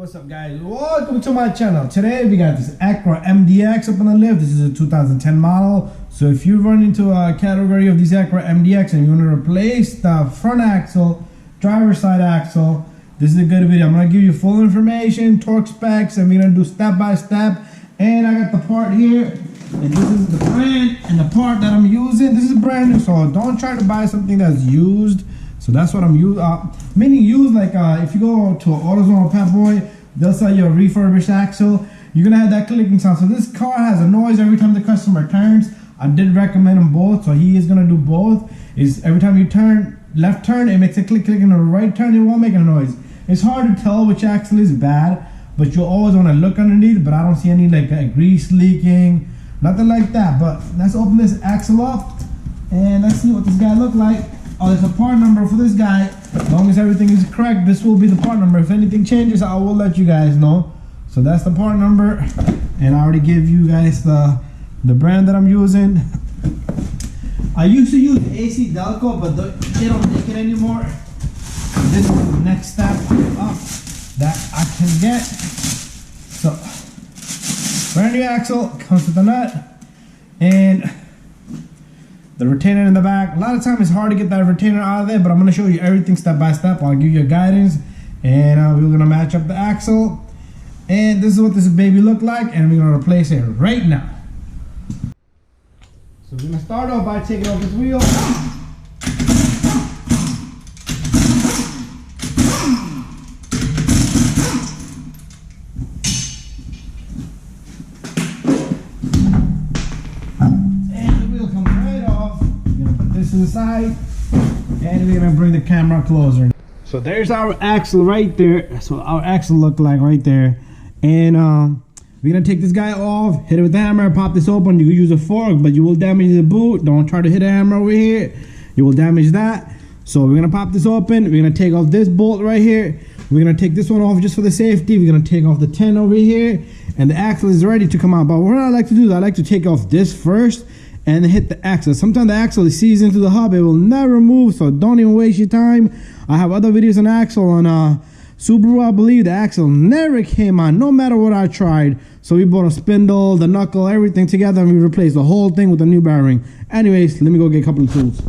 What's up, guys? Welcome to my channel. Today we got this Acura MDX up on the lift. This is a 2010 model. So if you run into a category of these Acura MDX and you want to replace the front axle, driver's side axle, this is a good video. I'm going to give you full information, torque specs, and we're going to do step by step. And I got the part here, and this is the brand and the part that I'm using. This is brand new, so don't try to buy something that's used. So that's what I'm using. Meaning used, like if you go to an AutoZone or Pep Boy, they'll sell you a refurbished axle. You're gonna have that clicking sound. So this car has a noise every time the customer turns. I did recommend them both, so he is gonna do both. Is every time you turn, left turn, it makes a click, and a right turn, it won't make a noise. It's hard to tell which axle is bad, but you always wanna look underneath. But I don't see any like grease leaking, nothing like that. But let's open this axle up and let's see what this guy look like. Oh, there's a part number for this guy. As long as everything is correct, this will be the part number. If anything changes, I will let you guys know. So that's the part number, and I already gave you guys the brand that I'm using. I used to use AC Delco, but they don't make it anymore. This is the next step up that I can get. So, brand new axle comes with the nut and the retainer in the back. A lot of times it's hard to get that retainer out of there, but I'm going to show you everything step by step. I'll give you a guidance, and we're going to match up the axle. And this is what this baby look like, and we're going to replace it right now. So we're going to start off by taking off this wheel. To the side, and we're gonna bring the camera closer. So there's our axle right there. That's what our axle look like right there. And we're gonna take this guy off, hit it with the hammer, pop this open. You can use a fork, but you will damage the boot. Don't try to hit a hammer over here, you will damage that. So we're gonna pop this open. We're gonna take off this bolt right here. We're gonna take this one off just for the safety. We're gonna take off the 10 over here, and the axle is ready to come out. But what I like to do is I like to take off this first and hit the axle. Sometimes the axle is seized into the hub, it will never move, so don't even waste your time. I have other videos on axle on Subaru. I believe the axle never came on, no matter what I tried. So we bought a spindle, the knuckle, everything together, and we replaced the whole thing with a new bearing. Anyways, let me go get a couple of tools.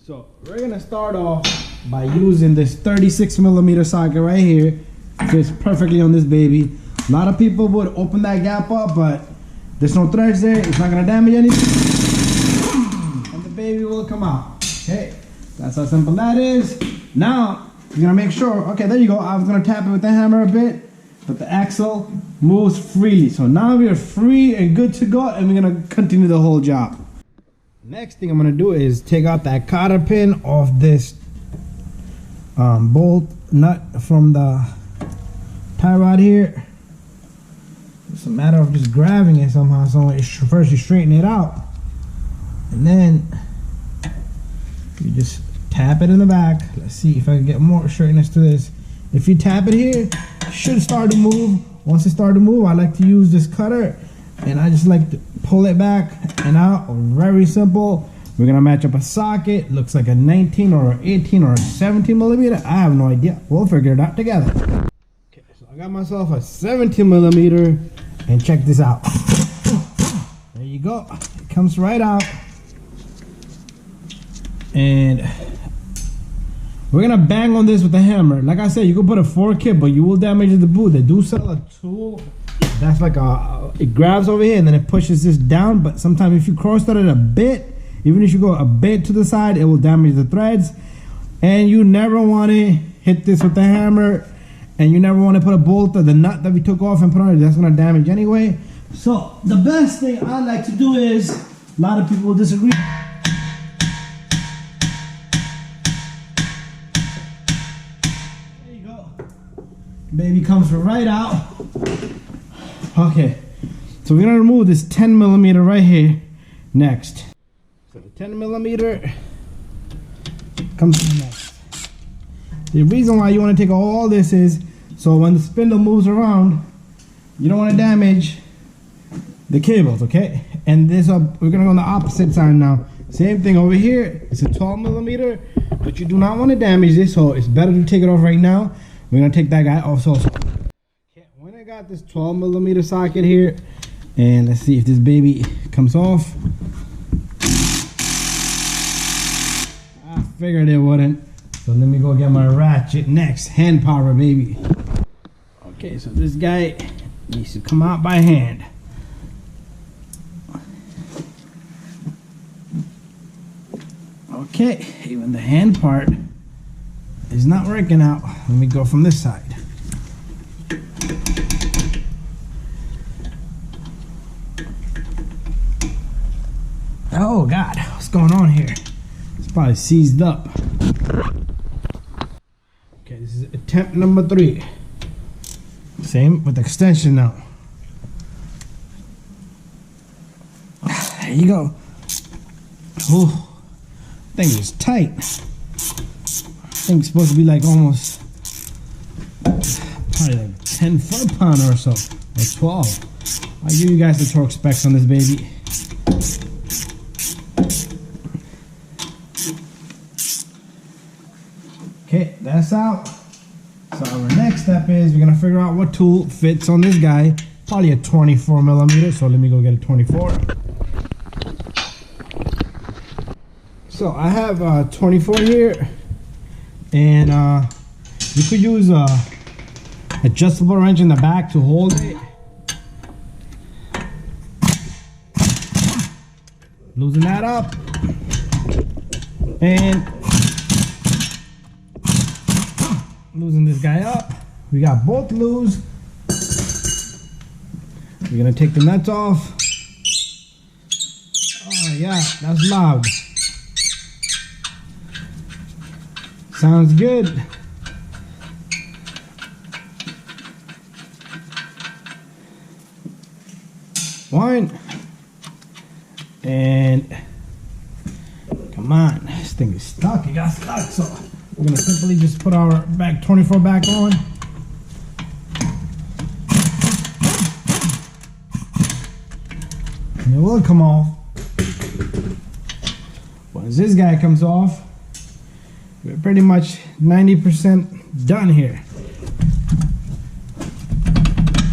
So we're gonna start off by using this 36mm socket right here. Fits perfectly on this baby. A lot of people would open that gap up, but there's no threads there, it's not gonna damage anything, and the baby will come out. Okay, that's how simple that is. Now, you're gonna make sure, okay, there you go. I was gonna tap it with the hammer a bit, but the axle moves freely. So now we are free and good to go, and we're gonna continue the whole job. Next thing I'm gonna do is take out that cotter pin off this bolt nut from the tie rod here. It's a matter of just grabbing it somehow. So first you straighten it out, and then you just tap it in the back. Let's see if I can get more straightness to this. If you tap it here, it should start to move. Once it starts to move, I like to use this cutter, and I just like to pull it back and out. Very simple. We're gonna match up a socket. Looks like a 19 or 18 or 17mm. I have no idea. We'll figure it out together. Okay, so I got myself a 17mm. And check this out. There you go. It comes right out. And we're gonna bang on this with a hammer. Like I said, you can put a fork kit, but you will damage the boot. They do sell a tool that's like it grabs over here and then it pushes this down. But sometimes if you cross thread it a bit, even if you go a bit to the side, it will damage the threads. And you never want to hit this with the hammer. And you never want to put a bolt or the nut that we took off and put on it. That's going to damage anyway. So the best thing I like to do is, a lot of people will disagree. There you go. Baby comes right out. Okay. So we're going to remove this 10mm right here next. So the 10mm comes to the next. The reason why you want to take all this is so when the spindle moves around, you don't want to damage the cables, okay? And this we're gonna go on the opposite side now. Same thing over here. It's a 12mm, but you do not want to damage this, so it's better to take it off right now. We're gonna take that guy off also. got this 12mm socket here, and let's see if this baby comes off. I figured it wouldn't, so let me go get my ratchet next. Hand power, baby. Okay, so this guy needs to come out by hand. Okay, even the hand part is not working out. Let me go from this side. Oh God, what's going on here? It's probably seized up. Okay, this is attempt number 3. Same with extension now. There you go. Oh. Thing is tight. Thing's supposed to be like almost probably like 10 foot-pound or so, or 12. I'll give you guys the torque specs on this baby. Okay, that's out. So our next step is we're gonna figure out what tool fits on this guy. Probably a 24mm. So let me go get a 24. So I have a 24 here, and you could use a adjustable wrench in the back to hold it. Loosen that up, and loosen this guy up. We got both loose. We're gonna take the nuts off. Oh yeah, that's loud. Sounds good. One. And come on, this thing is stuck. It got stuck, so we're gonna simply just put our back 24 back on. And it will come off. Once this guy comes off, we're pretty much 90% done here.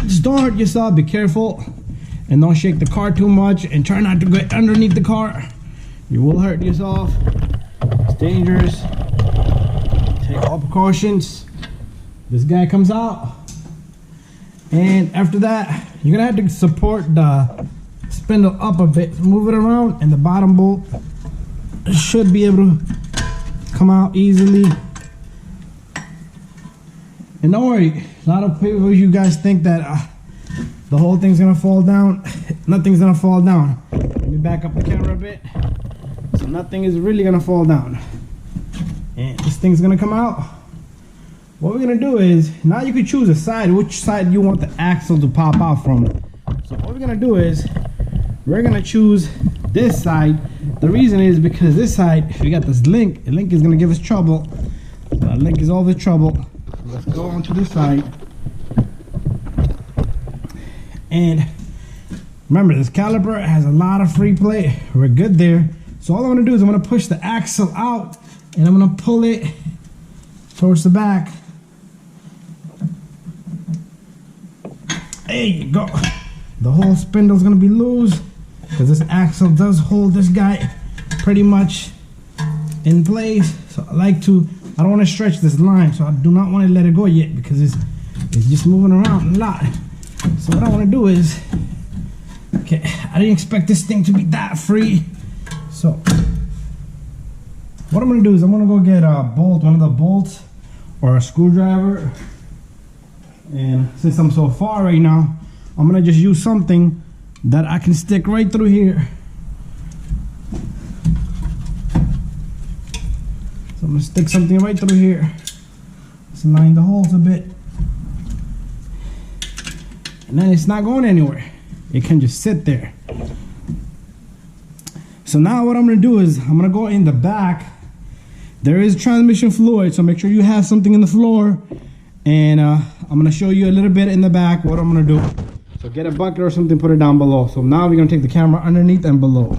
Just don't hurt yourself, be careful, and don't shake the car too much, and try not to get underneath the car. You will hurt yourself. It's dangerous. Take all precautions. This guy comes out, and after that, you're gonna have to support the spindle up a bit. Move it around, and the bottom bolt should be able to come out easily. And don't worry, a lot of people, you guys think that the whole thing's gonna fall down. Nothing's gonna fall down. Let me back up the camera a bit. So nothing is really gonna fall down, and this thing's gonna come out. What we're gonna do is, now you can choose a side, which side you want the axle to pop out from. So what we're gonna do is, we're gonna choose this side. The reason is because this side, if we got this link, the link is gonna give us trouble. The link is always trouble. Let's go on to this side. And remember, this caliper has a lot of free play. We're good there. So all I'm gonna do is I'm gonna push the axle out, and I'm gonna pull it towards the back. There you go. The whole spindle's gonna be loose, because this axle does hold this guy pretty much in place. So I don't want to stretch this line, so I do not want to let it go yet, because it's just moving around a lot. So what I want to do is, okay, I didn't expect this thing to be that free. So what I'm going to do is I'm going to go get a bolt, one of the bolts, or a screwdriver. And since I'm so far right now, I'm going to just use something that I can stick right through here. So I'm gonna stick something right through here. Let's line the holes a bit. And then it's not going anywhere. It can just sit there. So now what I'm gonna do is, I'm gonna go in the back. There is transmission fluid, so make sure you have something in the floor. And I'm gonna show you a little bit in the back what I'm gonna do. So get a bucket or something, put it down below. So now we're gonna take the camera underneath and below.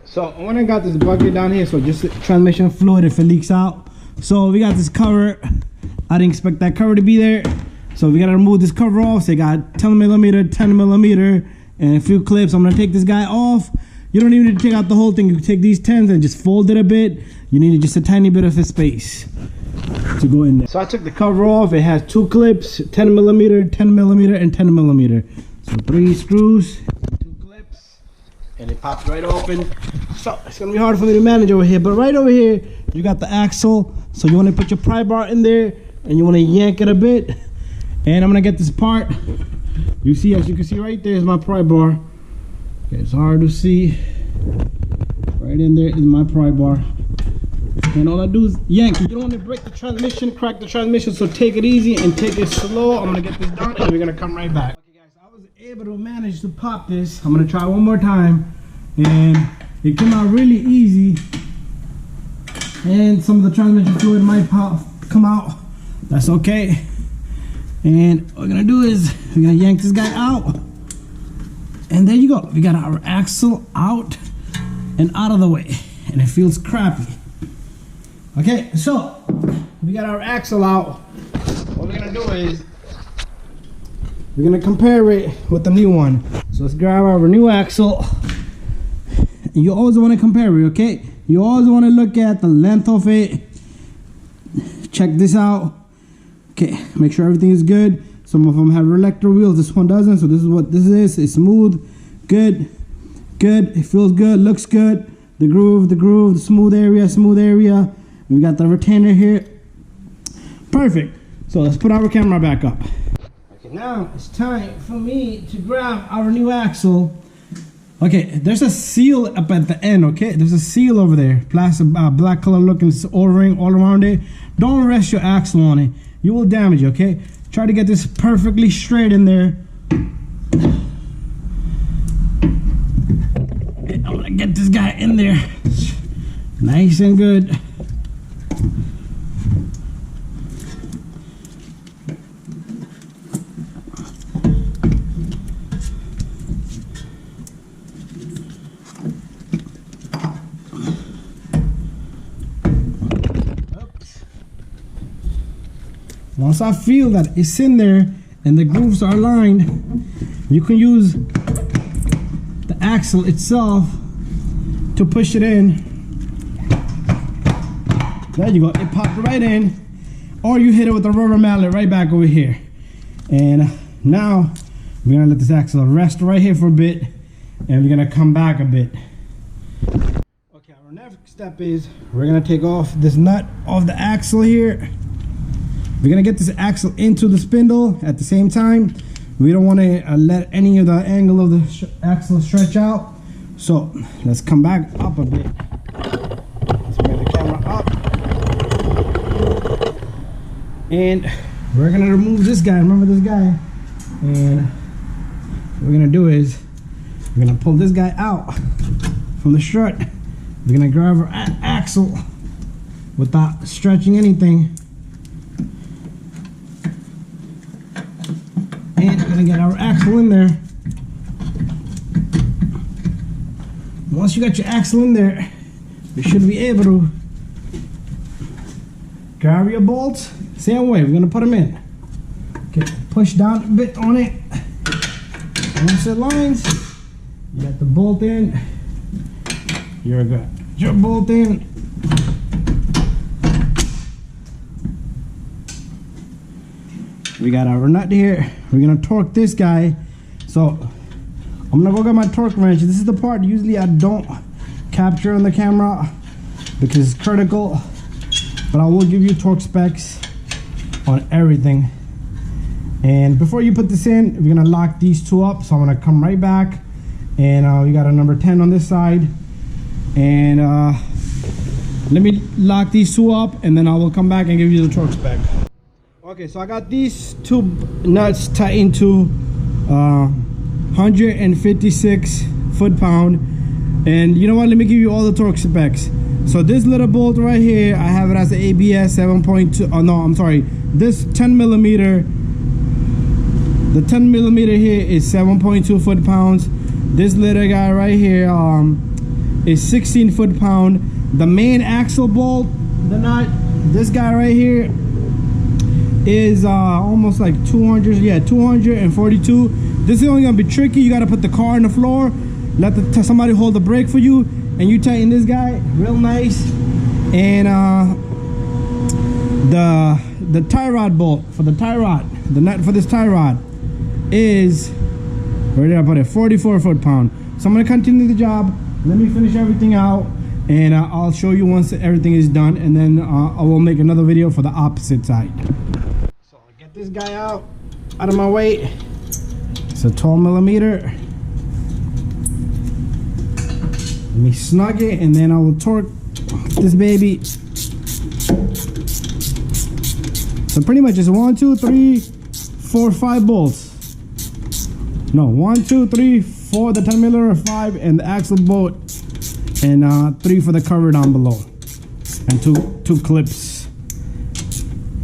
So when I got this bucket down here, so just transmission fluid if it leaks out. So we got this cover. I didn't expect that cover to be there. So we gotta remove this cover off. So you got 10 millimeter, 10 millimeter, and a few clips. I'm gonna take this guy off. You don't even need to take out the whole thing. You can take these 10s and just fold it a bit. You need just a tiny bit of a space to go in there. So I took the cover off. It has 2 clips, 10 millimeter, 10 millimeter, and 10 millimeter. So 3 screws, 2 clips, and it pops right open. So it's gonna be hard for me to manage over here, but right over here, you got the axle. So you wanna put your pry bar in there, and you wanna yank it a bit. And I'm gonna get this part. You see, as you can see right there is my pry bar. Okay, it's hard to see. Right in there is my pry bar. And all I do is yank. You don't want to break the transmission, crack the transmission, so take it easy and take it slow. I'm gonna get this done and we're gonna come right back. Okay guys, I was able to manage to pop this. I'm gonna try one more time. And it came out really easy. And some of the transmission fluid might come out. That's okay. And what we're gonna do is we're gonna yank this guy out. And there you go. We got our axle out and out of the way. And it feels crappy. Okay, so we got our axle out. What we're gonna do is we're gonna compare it with the new one. So let's grab our new axle. You always want to compare it, okay? You always want to look at the length of it. Check this out. Okay, make sure everything is good. Some of them have relector wheels, this one doesn't. So this is what this is. It's smooth, good, good. It feels good, looks good. The groove, the smooth area. We got the retainer here. Perfect. So let's put our camera back up. Okay, now it's time for me to grab our new axle. Okay, there's a seal up at the end, okay? There's a seal over there. Plastic, black color looking O-ring all around it. Don't rest your axle on it. You will damage it, okay? Try to get this perfectly straight in there. I'm gonna get this guy in there. Nice and good. Once I feel that it's in there and the grooves are aligned, you can use the axle itself to push it in. There you go, it popped right in. Or you hit it with a rubber mallet right back over here. And now we're gonna let this axle rest right here for a bit, and we're gonna come back a bit. Okay, our next step is we're gonna take off this nut off the axle here. We're gonna get this axle into the spindle at the same time. We don't want to let any of the angle of the axle stretch out. So let's come back up a bit. Let's bring the camera up. And we're gonna remove this guy. Remember this guy? And what we're gonna do is we're gonna pull this guy out from the strut. We're gonna grab our axle without stretching anything. And we're gonna get our axle in there. Once you got your axle in there, you should be able to grab your bolts. Same way, we're gonna put them in. Okay, push down a bit on it. Once it lines, you got the bolt in. You're good. Your bolt in. We got our nut here. We're gonna torque this guy. So I'm gonna go get my torque wrench. This is the part usually I don't capture on the camera because it's critical, but I will give you torque specs on everything. And before you put this in, we're gonna lock these two up. So I'm gonna come right back, and we got a number 10 on this side, and let me lock these two up, and then I will come back and give you the torque spec. Okay, so I got these two nuts tightened to 156 foot-pound, and you know what? Let me give you all the torque specs. So this little bolt right here, I have it as an ABS 7.2. Oh no, I'm sorry. This 10 millimeter, the 10 millimeter here is 7.2 foot-pounds. This little guy right here is 16 foot-pound. The main axle bolt, the nut, this guy right here, is almost like 200, yeah, 242. This is only gonna be tricky. You gotta put the car on the floor, let somebody hold the brake for you, and you tighten this guy real nice. And the tie rod bolt for the tie rod, the nut for this tie rod is, where did I put it, 44 foot-pound. So I'm gonna continue the job. Let me finish everything out, and I'll show you once everything is done, and then I will make another video for the opposite side. So I'll get this guy out of my way. It's a 12 millimeter. Let me snug it, and then I will torque this baby. So pretty much it's 1, 2, 3, 4, 5 bolts. No, 1, 2, 3, 4 the 10 millimeter, 5 and the axle bolt, and 3 for the cover down below, and two clips.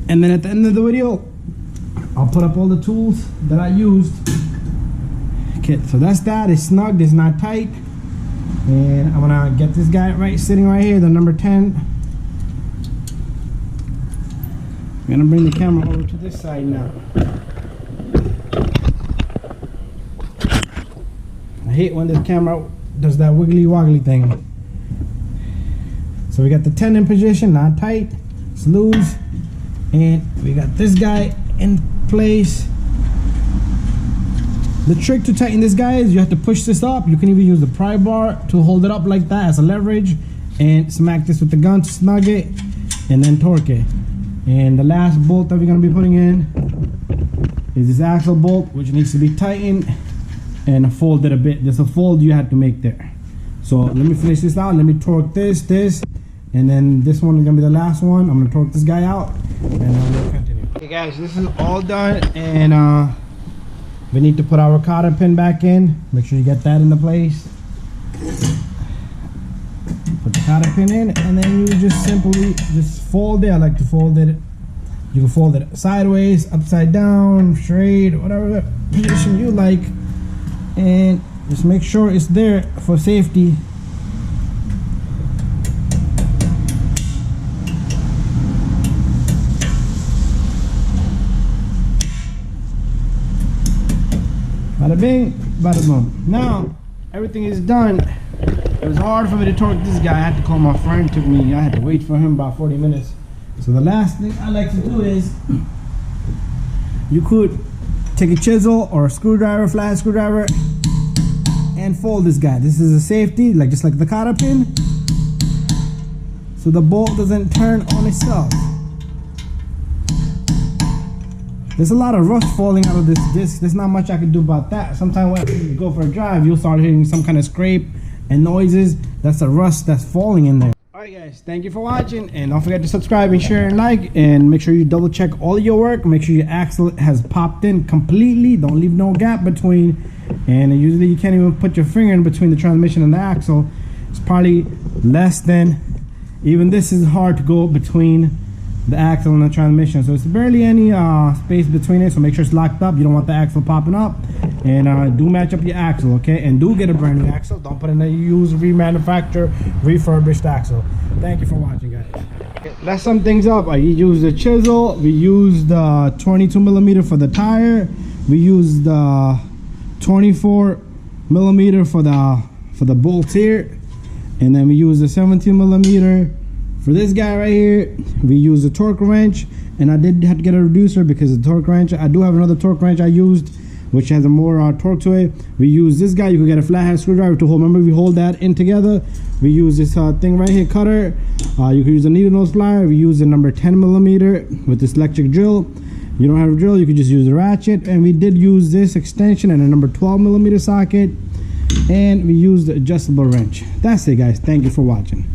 And then at the end of the video, I'll put up all the tools that I used. Okay, so that's that. It's snugged, it's not tight. And I'm gonna get this guy sitting right here, the number 10. I'm gonna bring the camera over to this side now. I hate when this camera does that wiggly woggly thing. So we got the 10 in position, not tight, it's loose, and we got this guy in place. The trick to tighten this guy is you have to push this up. You can even use the pry bar to hold it up like that as a leverage, and smack this with the gun to snug it, and then torque it. And the last bolt that we're going to be putting in is this axle bolt, which needs to be tightened and folded a bit. There's a fold you have to make there. So let me finish this out. Let me torque this, and then this one is going to be the last one. I'm going to torque this guy out, and then we'll continue. Okay guys, this is all done, and we need to put our cotter pin back in. Make sure you get that into place. Put the cotter pin in, and then you just simply fold it. I like to fold it. You can fold it sideways, upside down, straight, whatever position you like, and just make sure it's there for safety. Bada bing, bada boom. Now everything is done. It was hard for me to torque this guy. I had to call my friend. I had to wait for him about 40 minutes. So the last thing I like to do is, you could take a chisel or a screwdriver, flat screwdriver, and fold this guy. This is a safety, just like the cotter pin, so the bolt doesn't turn on itself. There's a lot of rust falling out of this disc. There's not much I can do about that. Sometimes when you go for a drive, you'll start hearing some kind of scrape and noises. That's the rust that's falling in there. Alright guys, thank you for watching, and don't forget to subscribe and share and like, and make sure you double check all your work. Make sure your axle has popped in completely. Don't leave no gap between, and usually you can't even put your finger in between the transmission and the axle. It's probably less than, even this is hard to go between the axle and the transmission, so it's barely any space between it. So make sure it's locked up. You don't want the axle popping up, and do match up your axle, okay? And do get a brand new axle. Don't put in a used, remanufactured, refurbished axle. Thank you for watching, guys. Okay, let's sum things up. I used the chisel. We used the 22 millimeter for the tire. We used the 24 millimeter for the bolts here, and then we used the 17 millimeter for this guy right here. We use a torque wrench, and I did have to get a reducer because the torque wrench, I do have another torque wrench I used, which has a more torque to it. We use this guy. You can get a flathead screwdriver to hold. Remember, we hold that in together. We use this thing right here, cutter. You can use a needle nose plier. We use the number 10 millimeter with this electric drill. You don't have a drill, you can just use a ratchet. And we did use this extension and a number 12 millimeter socket, and we used the adjustable wrench. That's it, guys. Thank you for watching.